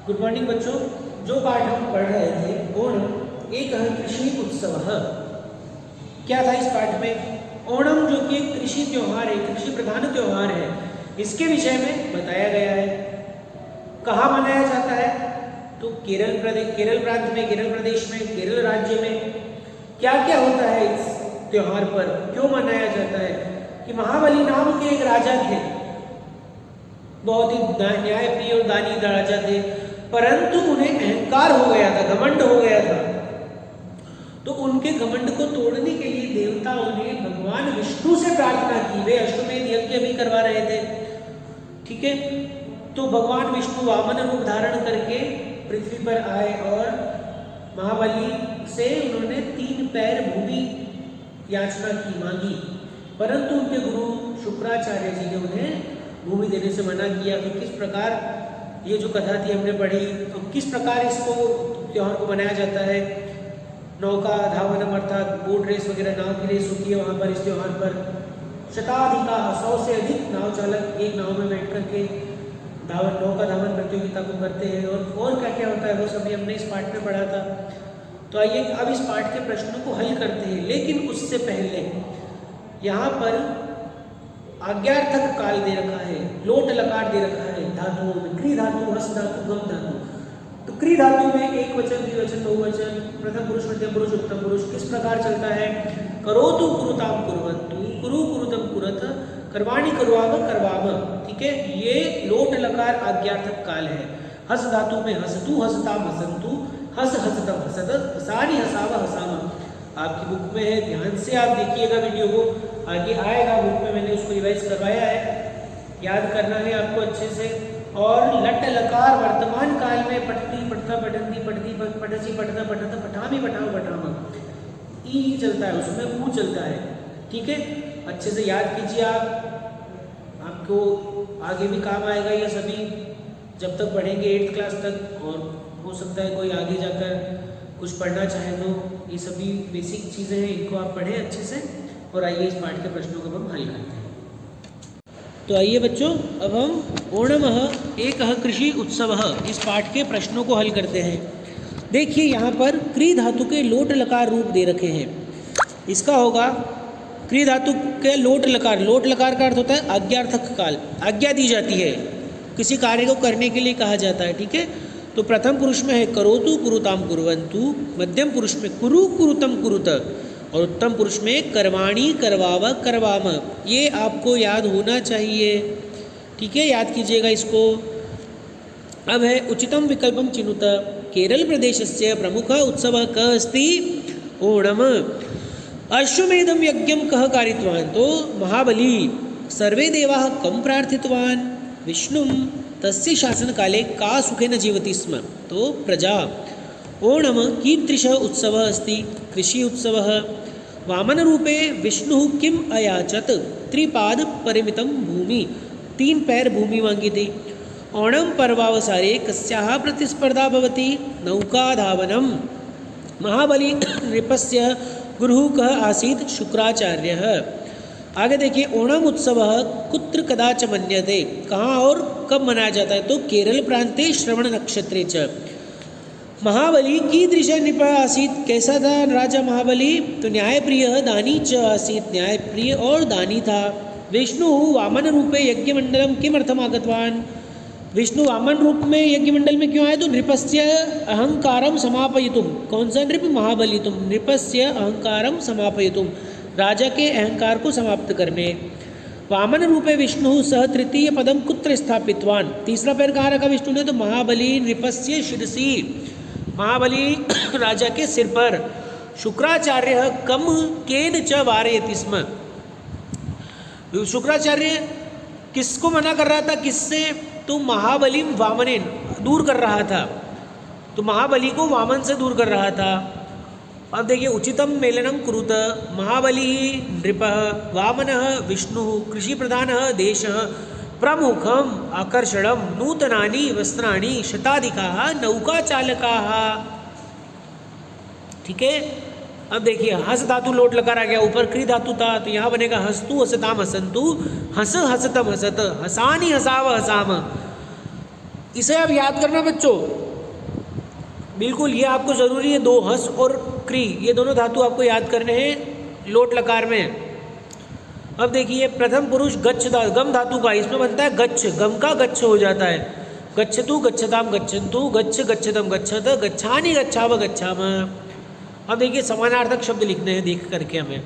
Good morning बच्चों। जो पाठ हम पढ़ रहे थे ओणम एक कृषि उत्सव, क्या था इस पाठ में? ओणम जो कि एक कृषि त्योहार है, कृषि प्रधान त्योहार है, इसके विषय में बताया गया है। कहाँ मनाया जाता है? तो केरल प्रांत में, केरल प्रदेश में, केरल राज्य में। क्या क्या होता है इस त्योहार पर, क्यों मनाया जाता है? कि महाबली नाम के एक राजा थे, बहुत ही न्यायप्रिय और दानी राजा थे, परंतु उन्हें अहंकार हो गया था, घमंड हो गया था। तो उनके घमंड को तोड़ने के लिए देवताओं ने भगवान विष्णु से प्रार्थना की। वे अश्वमेध यज्ञ भी करवा रहे थे, ठीक है। तो भगवान विष्णु वामन रूप धारण करके पृथ्वी पर आए और महाबली से उन्होंने 3 पैर भूमि याचना की, मांगी, परंतु उनके गुरु शुक्राचार्य जी ने उन्हें भूमि देने से मना किया। तो किस प्रकार ये जो कथा थी हमने पढ़ी, तो किस प्रकार इसको त्योहार को मनाया जाता है। नौका धावनम अर्थात बोट रेस वगैरह, नाव की रेस होती है वहाँ पर इस त्योहार पर। शताधिका 100 से अधिक नाव चालक एक नाव में बैठ करके नौका धावन प्रतियोगिता को करते हैं। और क्या क्या होता है वो सभी हमने इस पाठ में पढ़ा था। तो आइए अब इस पाठ के प्रश्नों को हल करते हैं, लेकिन उससे पहले यहाँ पर आज्ञार्थक काल दे रखा है, लोट लकार दे रखा है धातुओं में, क्री धातु, हस धातु, गम धातु। तो क्री धातु में एक वचन, द्विवचन, बहुवचन, प्रथम पुरुष, मध्यम पुरुष, उत्तम पुरुष किस प्रकार चलता है? करोतु कुरुताम कुर्वन्तु, कुरु कुरुतम कुरत, करवाणी करवाम करवाम, ठीक है। ये लोट लकार आज्ञार्थक काल है। हस धातु में हसतु हसताम हसंतु, हस हसतम हसत, हसानी हसाव हसाम। आपकी बुक में है, ध्यान से आप देखिएगा वीडियो को, आगे आएगा बुक में, मैंने उसको रिवाइज करवाया है, याद करना है आपको अच्छे से। और लट लकार वर्तमान काल में पठती पठता पठंती पठती पठसी पठता पठत पठामी पठाओ पठाम, ई चलता है, उसमें ऊ चलता है, ठीक है। अच्छे से याद कीजिए आप, आपको आगे भी काम आएगा ये सभी, जब तक पढ़ेंगे 8th क्लास तक। और हो सकता है कोई आगे जाकर कुछ पढ़ना चाहे तो ये सभी बेसिक चीज़ें हैं, इनको आप पढ़ें अच्छे से। और आइए इस पाठ के प्रश्नों को हम हल करते हैं। तो आइए बच्चों, अब हम ओणमः एकः कृषि उत्सवः इस पाठ के प्रश्नों को हल करते हैं। देखिए यहाँ पर क्री धातु के लोट लकार रूप दे रखे हैं। इसका होगा क्री धातु के लोट लकार, लोट लकार का अर्थ होता है आज्ञार्थक काल, आज्ञा दी जाती है, किसी कार्य को करने के लिए कहा जाता है, ठीक है। तो प्रथम पुरुष में है करोतु कुरुताम कुर्वन्तु, मध्यम पुरुष में कुरु कुरुतम कुरुत, और उत्तम पुरुष में करवाणी करवाव करवाम। ये आपको याद होना चाहिए, ठीक है, याद कीजिएगा इसको। अब है उचितम विकल्पम चिनुत, केरल प्रदेशस्य प्रमुख उत्सव कः अस्ति? ओणम। अश्वमेधम यज्ञम कः कारितवान्? तो महाबली। सर्वे देवाः कं प्रार्थितवान्? विष्णुं। तस्य शासनकाले का सुखेन जीवति स्म? तो प्रजा। ओणम कीदृशः उत्सवः अस्ति? कृषि उत्सवः। वामनरूपे विष्णुः किम् अयाचत? त्रिपाद परिमितं भूमि, 3 पैर भूमि मांगी थी। ओणम पर्वावसारे कस्याः प्रतिस्पर्धा भवति? नौकाधावनम। महाबली नृपस्य गुरुः कः आसीत्? शुक्राचार्यः। आगे देखिए, ओणम उत्सव कुत्र कदा च मन्यते? कहाँ और कब मनाया जाता है? तो केरल प्रांते श्रवण नक्षत्रे च। महाबली कीदृश नृप आसीत्? कैसा था राजा महाबली? तो न्यायप्रिय दानी च आसीत्, न्यायप्रिय और दानी था। विष्णु वामन रूपे यज्ञमंडलम किमर्थम आगतवान्? विष्णु वामन रूप में यज्ञमंडल में क्यों आए? तो नृपस्य अहंकारम समापयितुम। कौन सा नृप? महाबली। तुम नृपस्य अहंकारम समापयितुम, राजा के अहंकार को समाप्त करने। वामन रूपे विष्णु सह तृतीय पदम कुत्र स्थापितवान? तीसरा पैर कहाँ रखा विष्णु ने? तो महाबली नृपस्य शिरसी, महाबली राजा के सिर पर। शुक्राचार्य कम केन च वारयति स्म? शुक्राचार्य किसको मना कर रहा था? किससे? तो महाबली वामनेन, दूर कर रहा था, तो महाबली को वामन से दूर कर रहा था। अब देखिए, उचितम मेलनम कुरुत, महाबली नृपः, वामनः विष्णुः, कृषि प्रधानः देशः, प्रमुखम आकर्षणम नूतनानि वस्त्राणि, शताधिकाः नौकाचालकाः, ठीक है। अब देखिए, हस धातु लोट लकार आ गया, ऊपर क्री धातु था, तो यहाँ बनेगा हस्तु हसताम हसंतु, हस हसतम हसत, हसानी हसाव हसाम। इसे आप याद करना बच्चों, बिल्कुल ये आपको ज़रूरी है। 2 हस और क्री, ये दोनों धातु आपको याद करने हैं लोट लकार में। अब देखिए प्रथम पुरुष गच्छ गम धातु का, इसमें बनता है गच्छ, गम का गच्छ हो जाता है। गच्छतु गच्छताम गच्छन्तु, गच्छ गच्छतम गच्छत, गच्छानि गच्छाव गच्छाम। अब देखिए समानार्थक शब्द लिखने हैं देख करके हमें।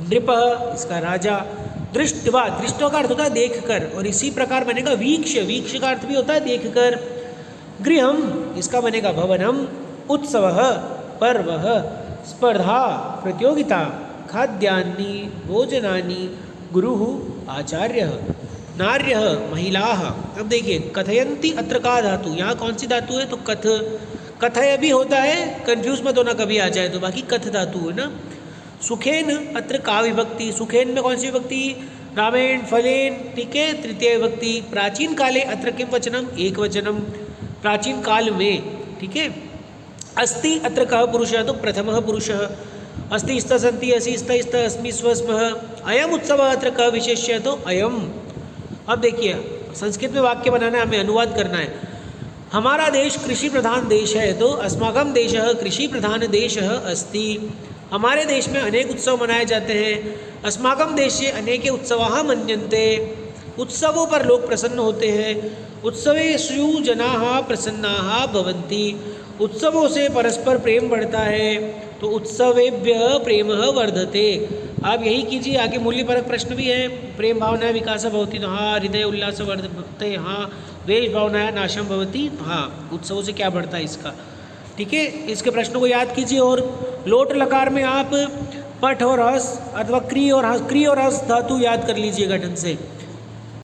नृप, इसका राजा। दृष्टवा, दृष्टवा का अर्थ होता है देख कर, और इसी प्रकार बनेगा वीक्ष, वीक्ष का अर्थ भी होता है देख कर। गृहम, इसका बनेगा भवनम। उत्सवः, पर्वः। स्पर्धा, प्रतियोगिता। खाद्यानि, भोजनानि। गुरुः, आचार्यः। नार्यः, महिलाः। अब देखिए कथयन्ति अत्र का धातु, यहाँ कौन सी धातु है, तो कथ। कथय भी होता है, कंफ्यूज मत होना कभी आ जाए तो, बाकी कथ धातु है ना। सुखेन, अत्र का विभक्ति, सुखेन में कौन सी विभक्ति, रामेण, फलेन, ठीक है, तृतीय विभक्ति। प्राचीन काले अत्र किम वचनम, एक वचनम, प्राचीन काल में, ठीक है। अस्ति अत्र कः पुरुषः, तो प्रथमः पुरुषः। अस्ति स्त सन्ति, असि स्त स्त अस्मि स्व स्मः। अयम उत्सवः अत्र कः विशेष्य, तो अयम। अब देखिए संस्कृत में वाक्य बनाना है, हमें अनुवाद करना है। हमारा देश कृषि प्रधान देश है, तो अस्माकं देशः कृषि प्रधान देशः अस्ति। हमारे देश में अनेक उत्सव मनाए जाते हैं। अस्माकं देशे अनेके उत्सवाः मन्यन्ते, उत्सवों पर लोग प्रसन्न होते हैं। उत्सवेषु जनाः प्रसन्नाः भवन्ति, उत्सवों से परस्पर प्रेम बढ़ता है, तो उत्सवेभ्यः प्रेमः वर्धते। आप यही कीजिए, आगे मूल्यपरक प्रश्न भी है। प्रेम भावना विकास भवति, तो हाँ। हृदय उल्लास वर्धते, हाँ। द्वेष भावना नाशम भवति, हाँ। उत्सवों से क्या बढ़ता है इसका, ठीक है। इसके प्रश्नों को याद कीजिए। और लोट लकार में आप पठ और हस अथवा क्री और हस धातु याद कर लीजिएगा ढंग से।